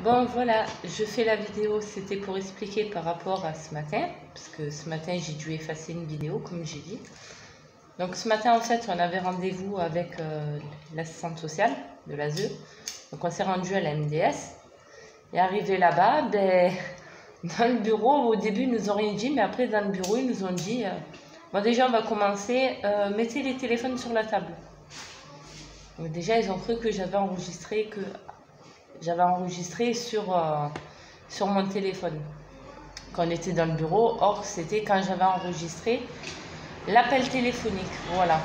Bon voilà, je fais la vidéo, c'était pour expliquer par rapport à ce matin, parce que ce matin j'ai dû effacer une vidéo comme j'ai dit. Donc ce matin en fait on avait rendez-vous avec l'assistante sociale de l'ASE, donc on s'est rendu à la MDS, et arrivé là-bas, dans le bureau au début ils nous ont rien dit, mais après dans le bureau ils nous ont dit, bon déjà on va commencer, mettez les téléphones sur la table. Donc déjà ils ont cru que j'avais enregistré sur mon téléphone quand on était dans le bureau. Or c'était quand j'avais enregistré l'appel téléphonique. Voilà,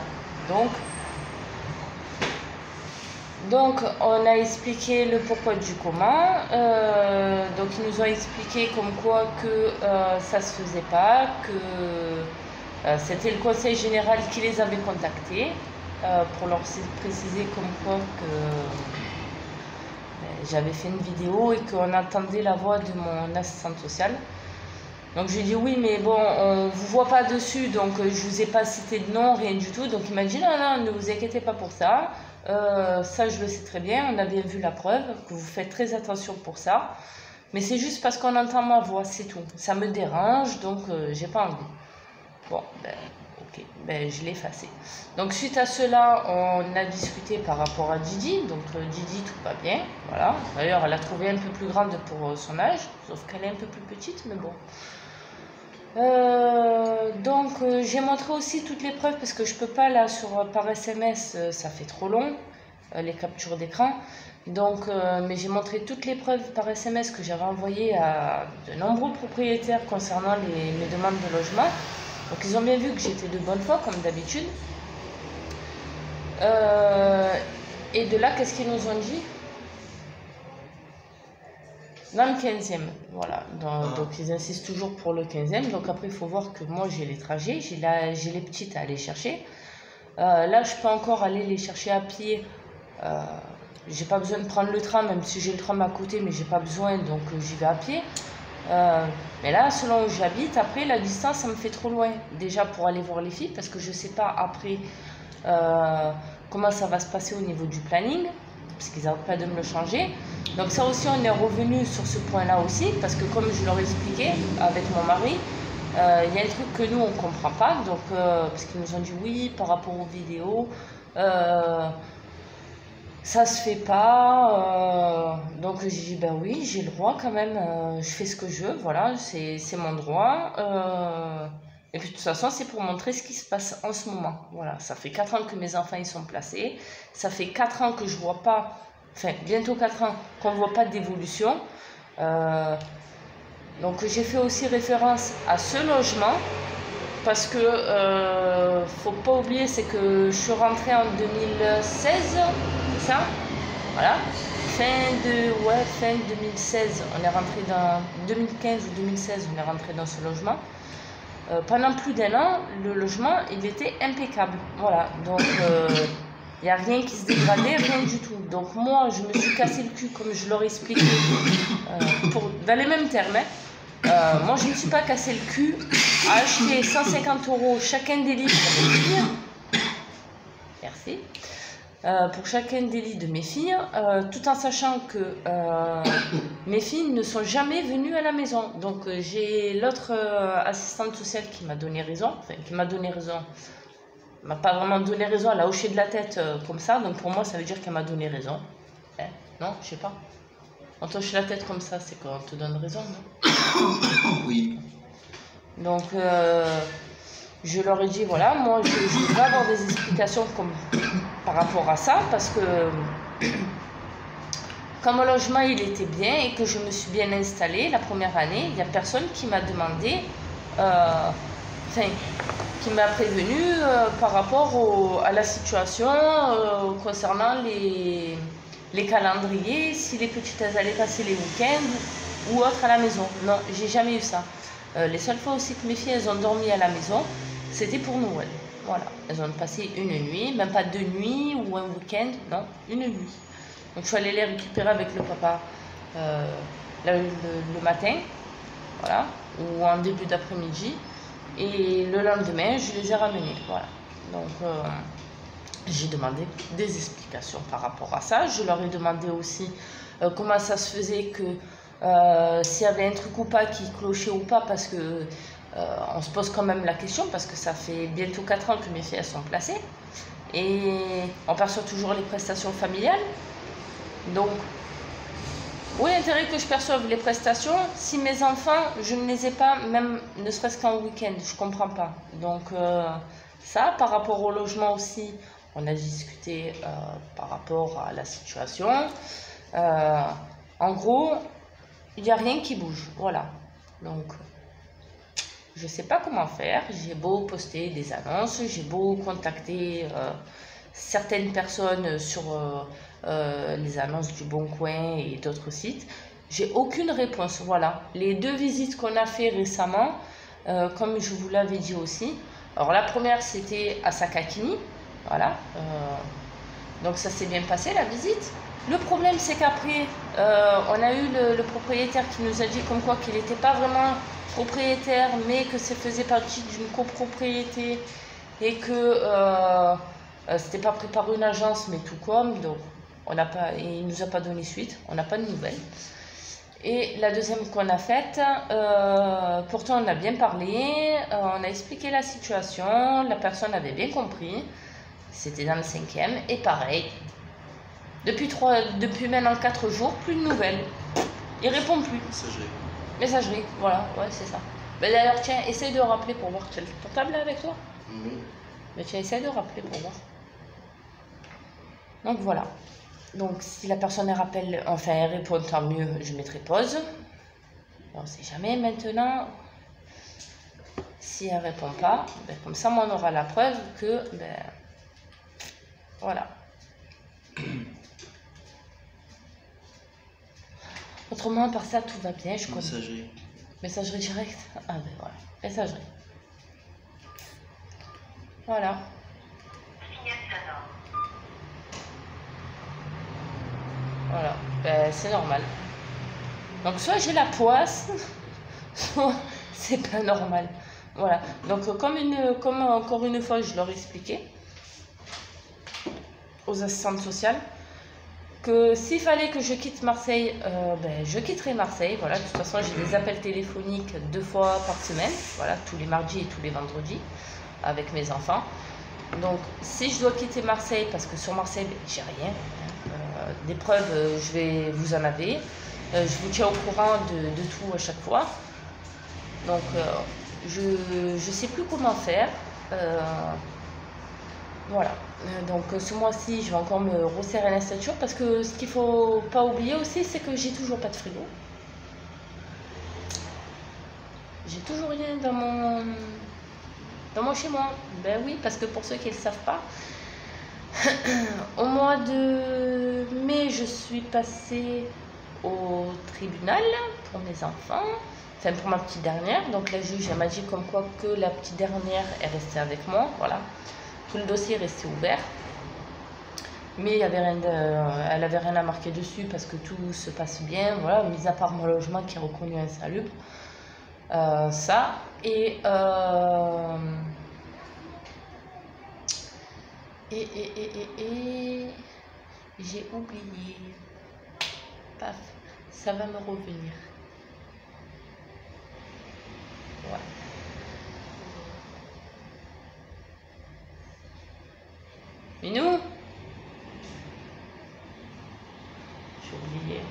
donc on a expliqué le pourquoi du comment. Donc ils nous ont expliqué comme quoi que ça se faisait pas, que c'était le conseil général qui les avait contactés pour leur préciser comme quoi que j'avais fait une vidéo et qu'on entendait la voix de mon assistante sociale. Donc je lui ai dit oui, mais bon, on ne vous voit pas dessus, donc je ne vous ai pas cité de nom, rien du tout. Donc il m'a dit non, non, ne vous inquiétez pas pour ça. Ça, je le sais très bien, on a bien vu la preuve, que vous faites très attention pour ça. Mais c'est juste parce qu'on entend ma voix, c'est tout. Ça me dérange, donc j'ai pas envie. Bon, ok, je l'ai effacé. Donc suite à cela, on a discuté par rapport à Didi. Donc Didi, tout va bien, voilà. D'ailleurs, elle a trouvé un peu plus grande pour son âge, sauf qu'elle est un peu plus petite, mais bon. Donc j'ai montré aussi toutes les preuves, parce que je peux pas là par SMS, ça fait trop long, les captures d'écran. Donc, mais j'ai montré toutes les preuves par SMS que j'avais envoyées à de nombreux propriétaires concernant mes demandes de logement. Donc ils ont bien vu que j'étais de bonne foi, comme d'habitude. Et de là, qu'est-ce qu'ils nous ont dit? Dans le 15e, voilà. Donc ils insistent toujours pour le 15e. Donc après, il faut voir que moi, j'ai les trajets, j'ai les petites à aller chercher. Là, je peux encore aller les chercher à pied. J'ai pas besoin de prendre le tram, même si j'ai le tram à côté, mais j'ai pas besoin, donc j'y vais à pied. Mais là, selon où j'habite, après la distance, ça me fait trop loin. Déjà pour aller voir les filles, parce que je sais pas après comment ça va se passer au niveau du planning, parce qu'ils n'arrêtent pas de me le changer. Donc ça aussi, on est revenu sur ce point-là aussi, parce que comme je leur ai expliqué avec mon mari, il y a un truc que nous, on ne comprend pas, donc, parce qu'ils nous ont dit oui, par rapport aux vidéos, ça se fait pas, donc j'ai dit ben oui, j'ai le droit quand même, je fais ce que je veux, voilà, c'est mon droit, et puis de toute façon c'est pour montrer ce qui se passe en ce moment. Voilà, ça fait 4 ans que mes enfants ils sont placés, ça fait 4 ans que je vois pas, enfin bientôt 4 ans qu'on ne voit pas d'évolution, donc j'ai fait aussi référence à ce logement. Parce que faut pas oublier, c'est que je suis rentrée en 2016, c'est ça? Voilà. Fin 2016, on est rentré dans 2015 ou 2016, on est rentré dans ce logement. Pendant plus d'1 an, le logement, il était impeccable. Voilà. Donc il n'y a rien qui se dégradait, rien du tout. Donc moi, je me suis cassé le cul, comme je leur ai expliqué, dans les mêmes termes. Moi, je ne me suis pas cassé le cul à acheter 150 € chacun des lits pour mes filles. Merci. Pour chacun des lits de mes filles, tout en sachant que mes filles ne sont jamais venues à la maison. Donc, j'ai l'autre assistante sociale qui m'a donné raison. Enfin, qui m'a donné raison. Elle m'a pas vraiment donné raison, elle a hoché de la tête comme ça. Donc, pour moi, ça veut dire qu'elle m'a donné raison. Hein? Non, je sais pas. On t'hoche la tête comme ça, c'est qu'on te donne raison, non? Oui. Donc, je leur ai dit, voilà, moi, je vais avoir des explications par rapport à ça, parce que quand mon logement, il était bien et que je me suis bien installée la première année, il n'y a personne qui m'a demandé, qui m'a prévenu par rapport à la situation concernant les calendriers, si les petites elles allaient passer les week-ends ou autres à la maison. Non, j'ai jamais eu ça. Les seules fois aussi que mes filles elles ont dormi à la maison, c'était pour Noël. Voilà, elles ont passé une nuit, même pas 2 nuits ou un week-end, non, une nuit. Donc je suis allée les récupérer avec le papa le matin, voilà, ou en début d'après-midi, et le lendemain je les ai ramenées. Voilà, donc j'ai demandé des explications par rapport à ça. Je leur ai demandé aussi comment ça se faisait que s'il y avait un truc ou pas qui clochait ou pas, parce que on se pose quand même la question, parce que ça fait bientôt 4 ans que mes filles elles sont placées et on perçoit toujours les prestations familiales. Donc, où est l'intérêt que je perçoive les prestations si mes enfants, je ne les ai pas, même ne serait-ce qu'en week-end, je comprends pas. Donc, ça, par rapport au logement aussi, on a discuté par rapport à la situation. En gros, il n'y a rien qui bouge, voilà. Donc, je ne sais pas comment faire. J'ai beau poster des annonces, j'ai beau contacter certaines personnes sur les annonces du Bon Coin et d'autres sites. J'ai aucune réponse, voilà. Les 2 visites qu'on a fait récemment, comme je vous l'avais dit aussi. Alors la première, c'était à Sakakini, voilà. Donc ça s'est bien passé, la visite. Le problème, c'est qu'après, on a eu le propriétaire qui nous a dit comme quoi qu'il n'était pas vraiment propriétaire, mais que ça faisait partie d'une copropriété et que c'était pas pris par une agence, mais tout comme. Donc, il nous a pas donné suite, on n'a pas de nouvelles. Et la deuxième qu'on a faite, pourtant on a bien parlé, on a expliqué la situation, la personne avait bien compris, c'était dans le 5e, et pareil. Depuis maintenant 4 jours, plus de nouvelles. Il répond plus. Messagerie, voilà, ouais, c'est ça. Mais d'ailleurs, tiens, essaye de rappeler pour voir. Tu as le portable là avec toi? Oui. Mais tiens, essaye de rappeler pour voir. Donc voilà. Donc si la personne rappelle, enfin elle répond, tant mieux, je mettrai pause. On ne sait jamais maintenant. Si elle répond pas, ben, comme ça, on aura la preuve que, ben, voilà. Autrement, par ça, tout va bien. Je connais. Messagerie. Messagerie directe. Ah ben voilà. Messagerie. Voilà. Voilà. Ben, c'est normal. Donc soit j'ai la poisse, soit c'est pas normal. Voilà. Donc comme encore une fois, je leur expliquais aux assistantes sociales que s'il fallait que je quitte Marseille, ben, je quitterai Marseille. Voilà, de toute façon, j'ai des appels téléphoniques 2 fois par semaine, voilà, tous les mardis et tous les vendredis, avec mes enfants. Donc, si je dois quitter Marseille, parce que sur Marseille, ben, j'ai rien, des preuves, je vais vous en avez. Je vous tiens au courant de tout à chaque fois. Donc, je ne sais plus comment faire. Voilà, donc ce mois-ci, je vais encore me resserrer la stature parce que ce qu'il ne faut pas oublier aussi, c'est que j'ai toujours pas de frigo. J'ai toujours rien dans mon chez moi. Ben oui, parce que pour ceux qui ne le savent pas, au mois de mai, je suis passée au tribunal pour mes enfants, enfin pour ma petite dernière. Donc la juge, elle m'a dit comme quoi que la petite dernière est restée avec moi, voilà. Tout le dossier est resté ouvert, mais il y avait rien elle n'avait rien à marquer dessus parce que tout se passe bien, voilà, mis à part mon logement qui est reconnu insalubre. Ça, et j'ai oublié. Paf, ça va me revenir. Ouais. Minou? J'ai oublié.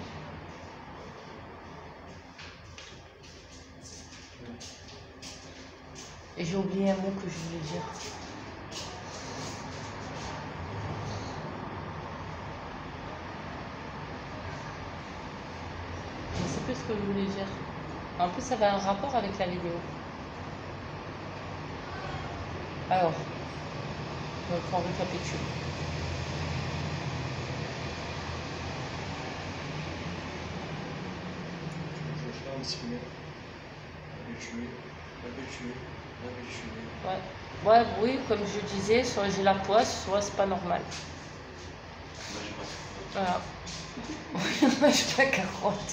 Et j'ai oublié un mot que je voulais dire. Je ne sais plus ce que je voulais dire. En plus, ça avait un rapport avec la vidéo. Alors, donc on récapitule. Ouais. Ouais, oui, comme je disais, soit j'ai la poisse, soit c'est pas normal. Voilà. Je mange pas carotte.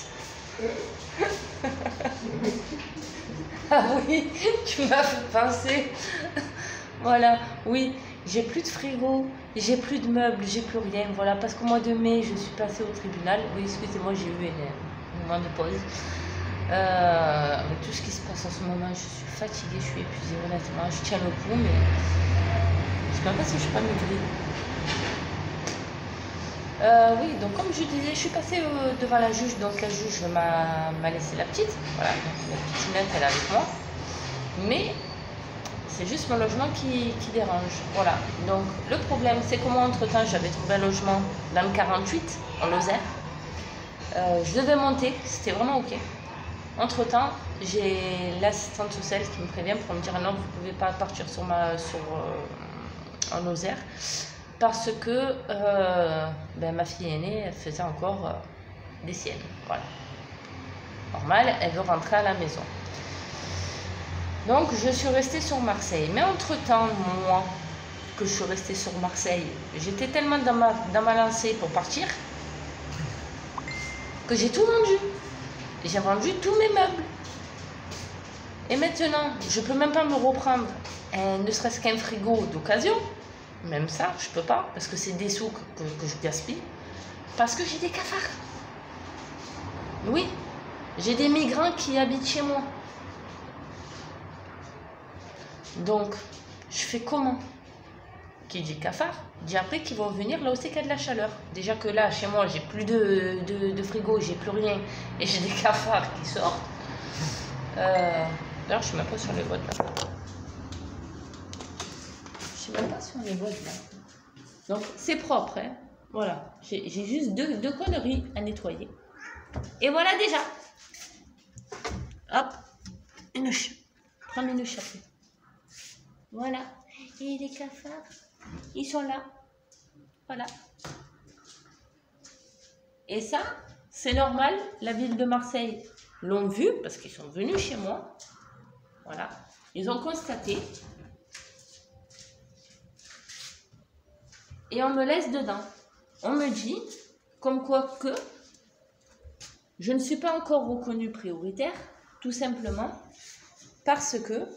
Ah oui, tu m'as fait penser. Voilà, oui. j'ai plus de frigo, j'ai plus de meubles, j'ai plus rien. Voilà, parce qu'au mois de mai, je suis passée au tribunal. Oui, excusez-moi, j'ai eu un moment de pause. Avec tout ce qui se passe en ce moment, je suis fatiguée, je suis épuisée, honnêtement. Je tiens le coup, mais je sais même pas si je suis pas maigrie. Oui, donc comme je disais, je suis passée devant la juge, donc la juge m'a laissé la petite. Voilà, donc la petite elle est avec moi. Mais c'est juste mon logement qui dérange. Voilà, donc le problème, c'est que moi, entre-temps, j'avais trouvé un logement dans le 48, en Lozère. Je devais monter, c'était vraiment ok. Entre-temps, j'ai l'assistante sociale qui me prévient pour me dire non, vous ne pouvez pas partir en Lozère parce que ma fille aînée, elle faisait encore des siennes. Voilà. Normal, elle veut rentrer à la maison. Donc, je suis restée sur Marseille. Mais entre-temps, moi, que je suis restée sur Marseille, j'étais tellement dans ma lancée pour partir que j'ai tout vendu. J'ai vendu tous mes meubles. Et maintenant, je ne peux même pas me reprendre ne serait-ce qu'un frigo d'occasion. Même ça, je ne peux pas, parce que c'est des sous que je gaspille. Parce que j'ai des cafards. Oui, j'ai des migrants qui habitent chez moi. Donc, je fais comment? Qui dit cafard, dit après qu'ils vont venir là aussi qu'il y a de la chaleur. Déjà que là, chez moi, j'ai plus de frigo, j'ai plus rien, et j'ai des cafards qui sortent. D'ailleurs, je suis même pas sur les votes là. Je suis même pas sur les votes là. Donc, c'est propre, hein. Voilà. J'ai juste deux conneries à nettoyer. Et voilà déjà. Hop, une ouche. Prends une ouche après. Voilà. Et les cafards, ils sont là. Voilà. Et ça, c'est normal. La ville de Marseille l'ont vu parce qu'ils sont venus chez moi. Voilà. Ils ont constaté. Et on me laisse dedans. On me dit, comme quoi que je ne suis pas encore reconnue prioritaire, tout simplement parce que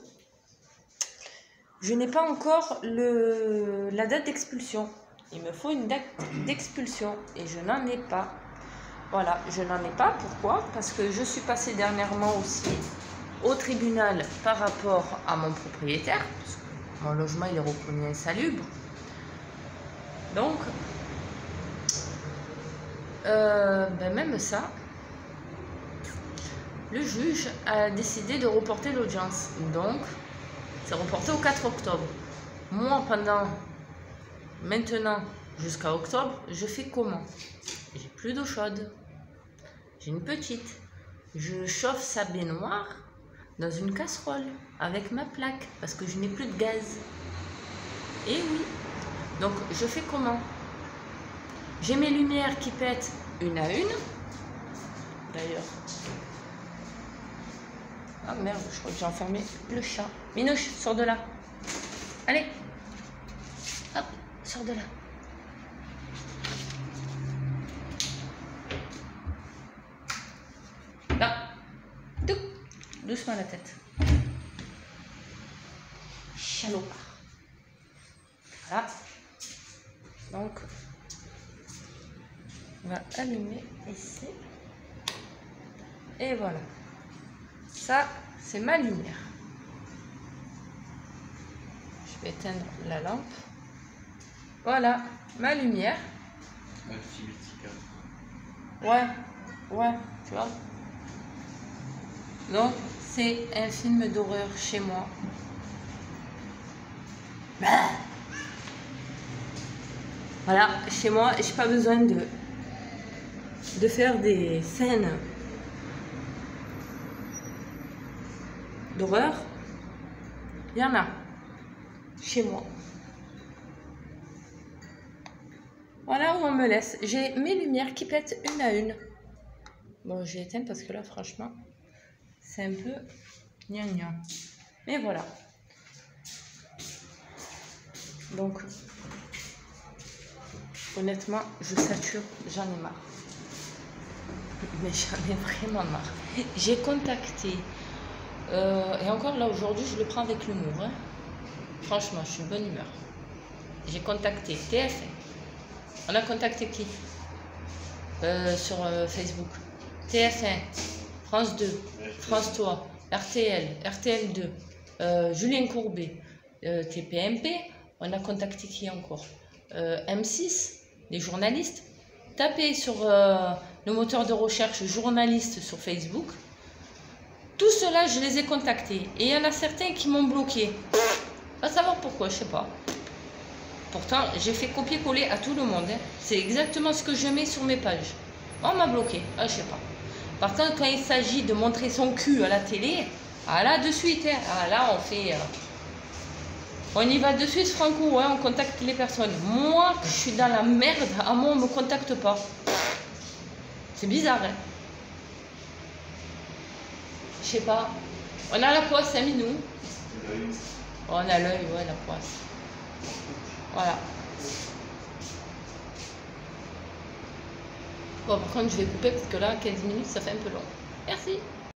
je n'ai pas encore la date d'expulsion. Il me faut une date d'expulsion et je n'en ai pas. Voilà, je n'en ai pas. Pourquoi? Parce que je suis passée dernièrement aussi au tribunal par rapport à mon propriétaire. Parce que mon logement, il est reconnu insalubre. Donc, même ça, le juge a décidé de reporter l'audience. Donc, c'est reporté au 4 octobre. Moi, maintenant, jusqu'à octobre, je fais comment? J'ai plus d'eau chaude. J'ai une petite. Je chauffe sa baignoire dans une casserole avec ma plaque parce que je n'ai plus de gaz. Et oui. Donc, je fais comment? J'ai mes lumières qui pètent une à une. D'ailleurs. Ah merde, je crois que j'ai enfermé le chat. Minouche, sors de là. Allez. Hop, sors de là. Là. Tout. Doucement la tête. Chalopard. Voilà. Donc, on va allumer ici. Et voilà. Ça, c'est ma lumière. Je vais éteindre la lampe. Voilà, ma lumière. Un petit multicam. Ouais, tu vois. Donc, c'est un film d'horreur chez moi. Voilà, chez moi, j'ai pas besoin de faire des scènes d'horreur. Il y en a chez moi. Voilà où on me laisse. J'ai mes lumières qui pètent une à une. Bon, j'ai éteint parce que là, franchement, c'est un peu gnangnan. Mais voilà. Donc, honnêtement, je sature, j'en ai marre. Mais j'en ai vraiment marre. J'ai contacté, et encore là aujourd'hui, je le prends avec l'humour. Hein. Franchement, je suis de bonne humeur. j'ai contacté TF1. On a contacté qui sur Facebook? TF1, France 2, France 3, RTL, RTL2, Julien Courbet, TPMP. On a contacté qui encore? M6, les journalistes. Tapez sur le moteur de recherche journaliste sur Facebook. Tout cela, je les ai contactés. Et il y en a certains qui m'ont bloqué. Pas savoir pourquoi, je sais pas. Pourtant, j'ai fait copier-coller à tout le monde. Hein. C'est exactement ce que je mets sur mes pages. On m'a bloqué. Ah, je sais pas. Par contre, quand il s'agit de montrer son cul à la télé, ah là, de suite. Hein. Ah là, on fait... on y va de suite, Franco. Hein, on contacte les personnes. Moi, je suis dans la merde. À moi, on me contacte pas. C'est bizarre, hein. Je sais pas. On a la poisse, hein, Minou. On a l'œil, ouais, la poisse. Voilà. Bon, par contre, je vais couper parce que là, 15 minutes, ça fait un peu long. Merci.